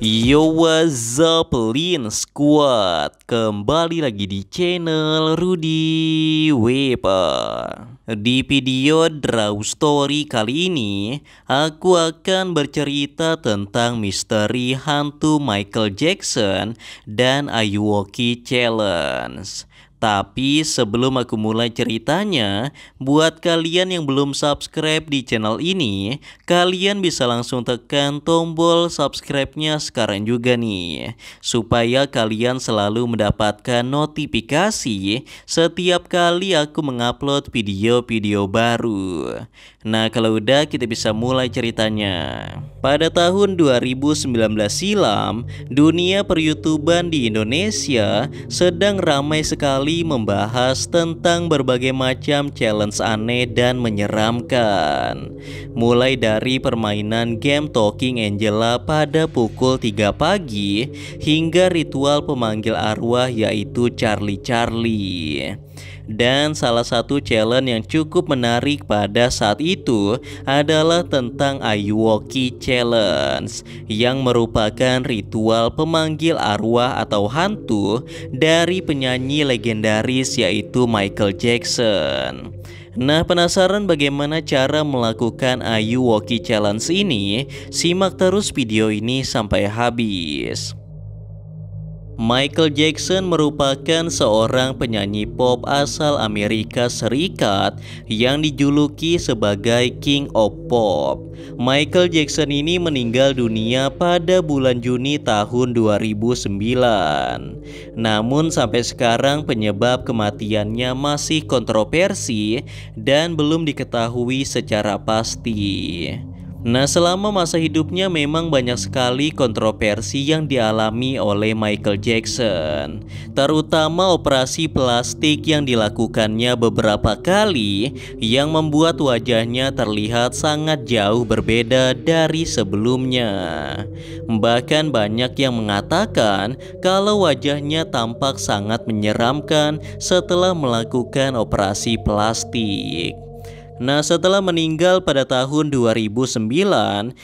Yo, what's up Lin Squad? Kembali lagi di channel Rudy Wepa. Di video Draw Story kali ini, aku akan bercerita tentang misteri hantu Michael Jackson dan Ayuwoki Challenge. Tapi sebelum aku mulai ceritanya, buat kalian yang belum subscribe di channel ini, kalian bisa langsung tekan tombol subscribe-nya sekarang juga nih, supaya kalian selalu mendapatkan notifikasi setiap kali aku mengupload video-video baru. Nah, kalau udah, kita bisa mulai ceritanya. Pada tahun 2019 silam, dunia per-YouTuban di Indonesia sedang ramai sekali membahas tentang berbagai macam challenge aneh dan menyeramkan. Mulai dari permainan game Talking Angela pada pukul 3 pagi hingga ritual pemanggil arwah yaitu Charlie. Dan salah satu challenge yang cukup menarik pada saat itu adalah tentang Ayuwoki Challenge, yang merupakan ritual pemanggil arwah atau hantu dari penyanyi legendaris yaitu Michael Jackson. Nah, penasaran bagaimana cara melakukan Ayuwoki Challenge ini? Simak terus video ini sampai habis. Michael Jackson merupakan seorang penyanyi pop asal Amerika Serikat yang dijuluki sebagai King of Pop. Michael Jackson ini meninggal dunia pada bulan Juni tahun 2009. Namun sampai sekarang penyebab kematiannya masih kontroversi dan belum diketahui secara pasti. Nah, selama masa hidupnya memang banyak sekali kontroversi yang dialami oleh Michael Jackson, terutama operasi plastik yang dilakukannya beberapa kali yang membuat wajahnya terlihat sangat jauh berbeda dari sebelumnya. Bahkan banyak yang mengatakan kalau wajahnya tampak sangat menyeramkan setelah melakukan operasi plastik. Nah, setelah meninggal pada tahun 2009, 10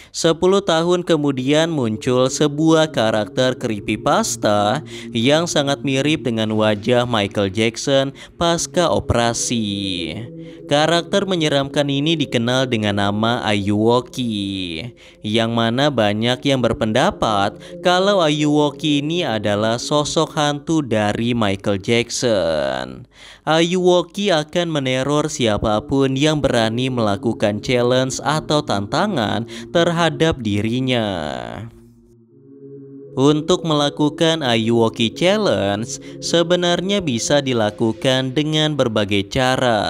tahun kemudian muncul sebuah karakter creepypasta yang sangat mirip dengan wajah Michael Jackson pasca operasi. Karakter menyeramkan ini dikenal dengan nama Ayuwoki, yang mana banyak yang berpendapat kalau Ayuwoki ini adalah sosok hantu dari Michael Jackson. Ayuwoki akan meneror siapapun yang berani melakukan challenge atau tantangan terhadap dirinya. Untuk melakukan Ayuwoki Challenge sebenarnya bisa dilakukan dengan berbagai cara,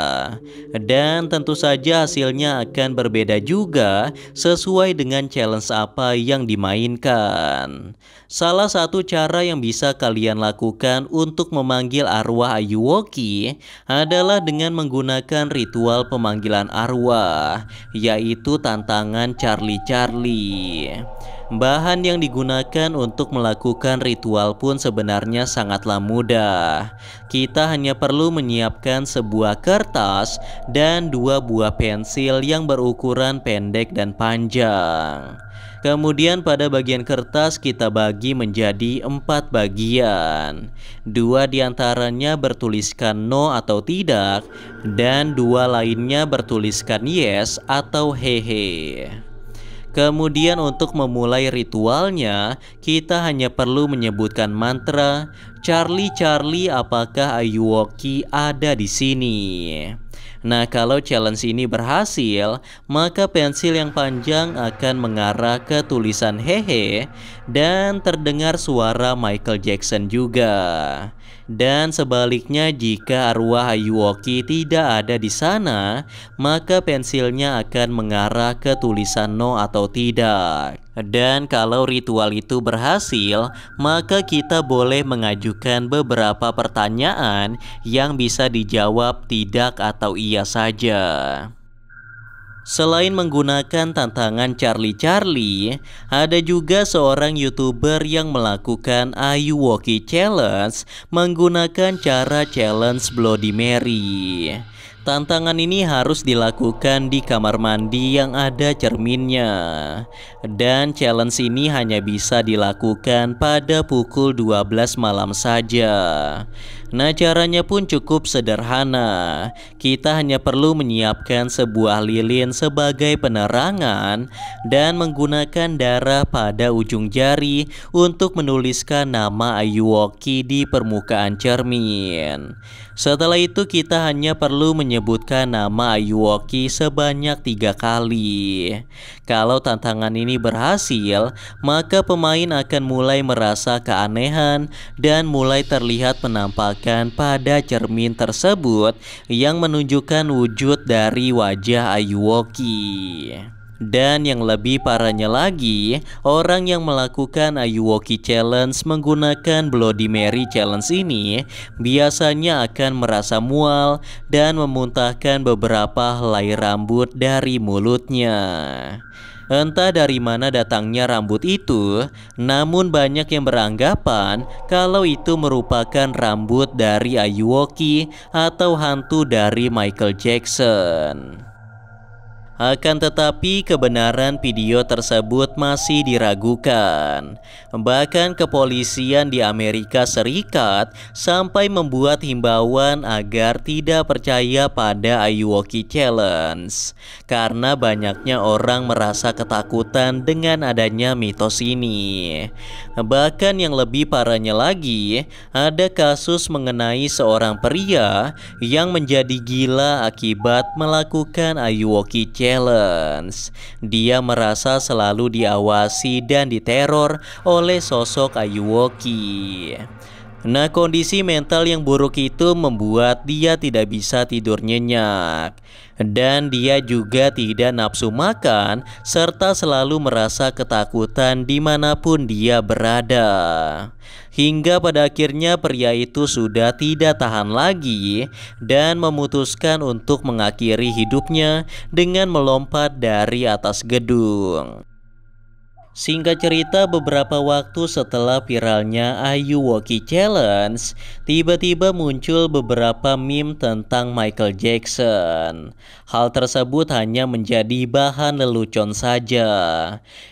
dan tentu saja hasilnya akan berbeda juga sesuai dengan challenge apa yang dimainkan. Salah satu cara yang bisa kalian lakukan untuk memanggil arwah Ayuwoki adalah dengan menggunakan ritual pemanggilan arwah, yaitu tantangan Charlie. Bahan yang digunakan untuk melakukan ritual pun sebenarnya sangatlah mudah. Kita hanya perlu menyiapkan sebuah kertas dan 2 buah pensil yang berukuran pendek dan panjang. Kemudian pada bagian kertas kita bagi menjadi 4 bagian. 2 diantaranya bertuliskan no atau tidak, dan 2 lainnya bertuliskan yes atau hehe. Kemudian untuk memulai ritualnya, kita hanya perlu menyebutkan mantra, Charlie, apakah Ayuwoki ada di sini? Nah, kalau challenge ini berhasil, maka pensil yang panjang akan mengarah ke tulisan hehe dan terdengar suara Michael Jackson juga. Dan sebaliknya, jika arwah Ayuwoki tidak ada di sana, maka pensilnya akan mengarah ke tulisan no atau tidak. Dan kalau ritual itu berhasil, maka kita boleh mengajukan beberapa pertanyaan yang bisa dijawab tidak atau iya saja. Selain menggunakan tantangan Charlie, ada juga seorang YouTuber yang melakukan Ayuwoki Challenge menggunakan cara challenge Bloody Mary. Tantangan ini harus dilakukan di kamar mandi yang ada cerminnya. Dan challenge ini hanya bisa dilakukan pada pukul 12 malam saja. Nah, caranya pun cukup sederhana. Kita hanya perlu menyiapkan sebuah lilin sebagai penerangan dan menggunakan darah pada ujung jari untuk menuliskan nama Ayuwoki di permukaan cermin. Setelah itu kita hanya perlu menyebutkan nama Ayuwoki sebanyak 3 kali. Kalau tantangan ini berhasil, maka pemain akan mulai merasa keanehan dan mulai terlihat penampakan pada cermin tersebut yang menunjukkan wujud dari wajah Ayuwoki. Dan yang lebih parahnya lagi, orang yang melakukan Ayuwoki Challenge menggunakan Bloody Mary Challenge ini biasanya akan merasa mual dan memuntahkan beberapa helai rambut dari mulutnya. Entah dari mana datangnya rambut itu, namun banyak yang beranggapan kalau itu merupakan rambut dari Ayuwoki atau hantu dari Michael Jackson. Akan tetapi kebenaran video tersebut masih diragukan. Bahkan kepolisian di Amerika Serikat sampai membuat himbauan agar tidak percaya pada Ayuwoki Challenge karena banyaknya orang merasa ketakutan dengan adanya mitos ini. Bahkan yang lebih parahnya lagi, ada kasus mengenai seorang pria yang menjadi gila akibat melakukan Ayuwoki Challenge. Dia merasa selalu diawasi dan diteror oleh sosok Ayuwoki. Nah, kondisi mental yang buruk itu membuat dia tidak bisa tidur nyenyak. Dan dia juga tidak nafsu makan serta selalu merasa ketakutan dimanapun dia berada. Hingga pada akhirnya pria itu sudah tidak tahan lagi dan memutuskan untuk mengakhiri hidupnya dengan melompat dari atas gedung. Singkat cerita, beberapa waktu setelah viralnya Ayuwoki Challenge, tiba-tiba muncul beberapa meme tentang Michael Jackson. Hal tersebut hanya menjadi bahan lelucon saja.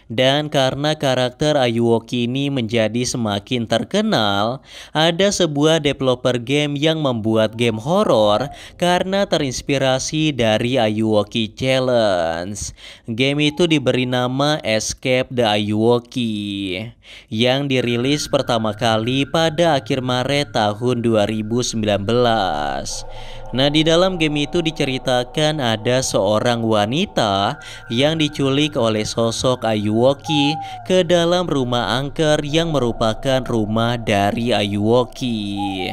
Dan karena karakter Ayuwoki ini menjadi semakin terkenal, ada sebuah developer game yang membuat game horor karena terinspirasi dari Ayuwoki Challenge. Game itu diberi nama Escape the Ayuwoki yang dirilis pertama kali pada akhir Maret tahun 2019. Nah, di dalam game itu diceritakan ada seorang wanita yang diculik oleh sosok Ayuwoki ke dalam rumah angker yang merupakan rumah dari Ayuwoki.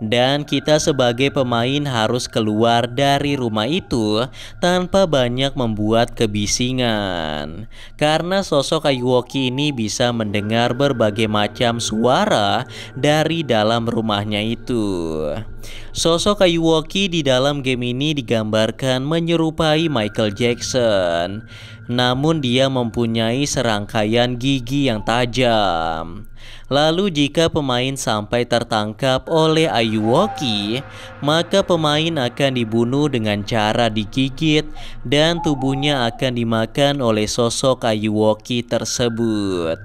Dan kita sebagai pemain harus keluar dari rumah itu tanpa banyak membuat kebisingan. Karena sosok Ayuwoki ini bisa mendengar berbagai macam suara dari dalam rumahnya itu. Sosok Ayuwoki di dalam game ini digambarkan menyerupai Michael Jackson. Namun dia mempunyai serangkaian gigi yang tajam. Lalu jika pemain sampai tertangkap oleh Ayuwoki, maka pemain akan dibunuh dengan cara digigit dan tubuhnya akan dimakan oleh sosok Ayuwoki tersebut.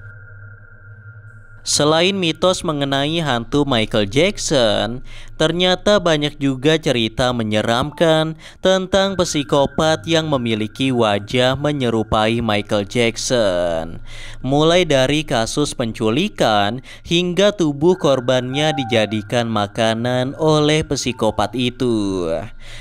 Selain mitos mengenai hantu Michael Jackson, ternyata banyak juga cerita menyeramkan tentang psikopat yang memiliki wajah menyerupai Michael Jackson. Mulai dari kasus penculikan hingga tubuh korbannya dijadikan makanan oleh psikopat itu.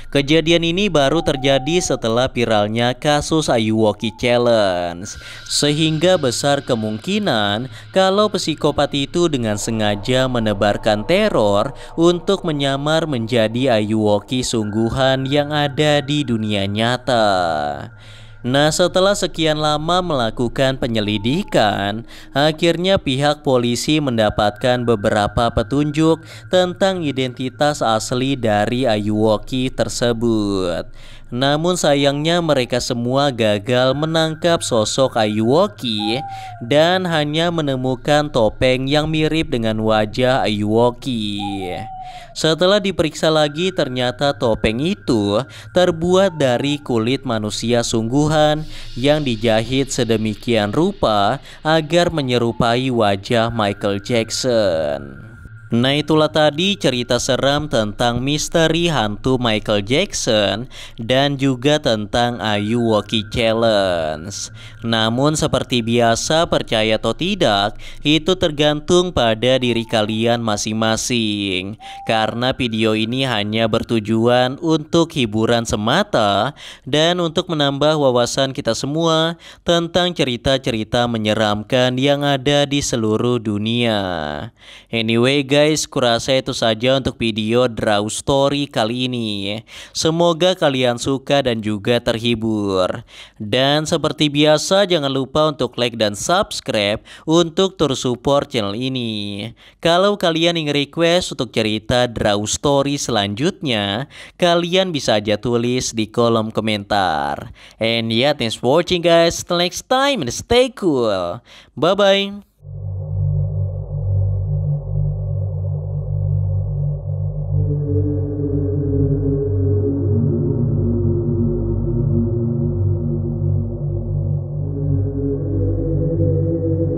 Kejadian ini baru terjadi setelah viralnya kasus Ayuwoki Challenge, sehingga besar kemungkinan kalau psikopat itu dengan sengaja menebarkan teror untuk menyamar menjadi Ayuwoki sungguhan yang ada di dunia nyata. Nah, setelah sekian lama melakukan penyelidikan, akhirnya pihak polisi mendapatkan beberapa petunjuk tentang identitas asli dari Ayuwoki tersebut. Namun sayangnya mereka semua gagal menangkap sosok Ayuwoki dan hanya menemukan topeng yang mirip dengan wajah Ayuwoki. Setelah diperiksa lagi, ternyata topeng itu terbuat dari kulit manusia sungguhan yang dijahit sedemikian rupa agar menyerupai wajah Michael Jackson. Nah, itulah tadi cerita seram tentang misteri hantu Michael Jackson dan juga tentang Ayuwoki Challenge. Namun seperti biasa, percaya atau tidak, itu tergantung pada diri kalian masing-masing. Karena video ini hanya bertujuan untuk hiburan semata dan untuk menambah wawasan kita semua tentang cerita-cerita menyeramkan yang ada di seluruh dunia. Anyway guys, kurasa itu saja untuk video Draw Story kali ini. Semoga kalian suka dan juga terhibur. Dan seperti biasa, jangan lupa untuk like dan subscribe untuk terus support channel ini. Kalau kalian ingin request untuk cerita Draw Story selanjutnya, kalian bisa aja tulis di kolom komentar. And yeah, thanks for watching guys. Till next time and stay cool. Bye bye.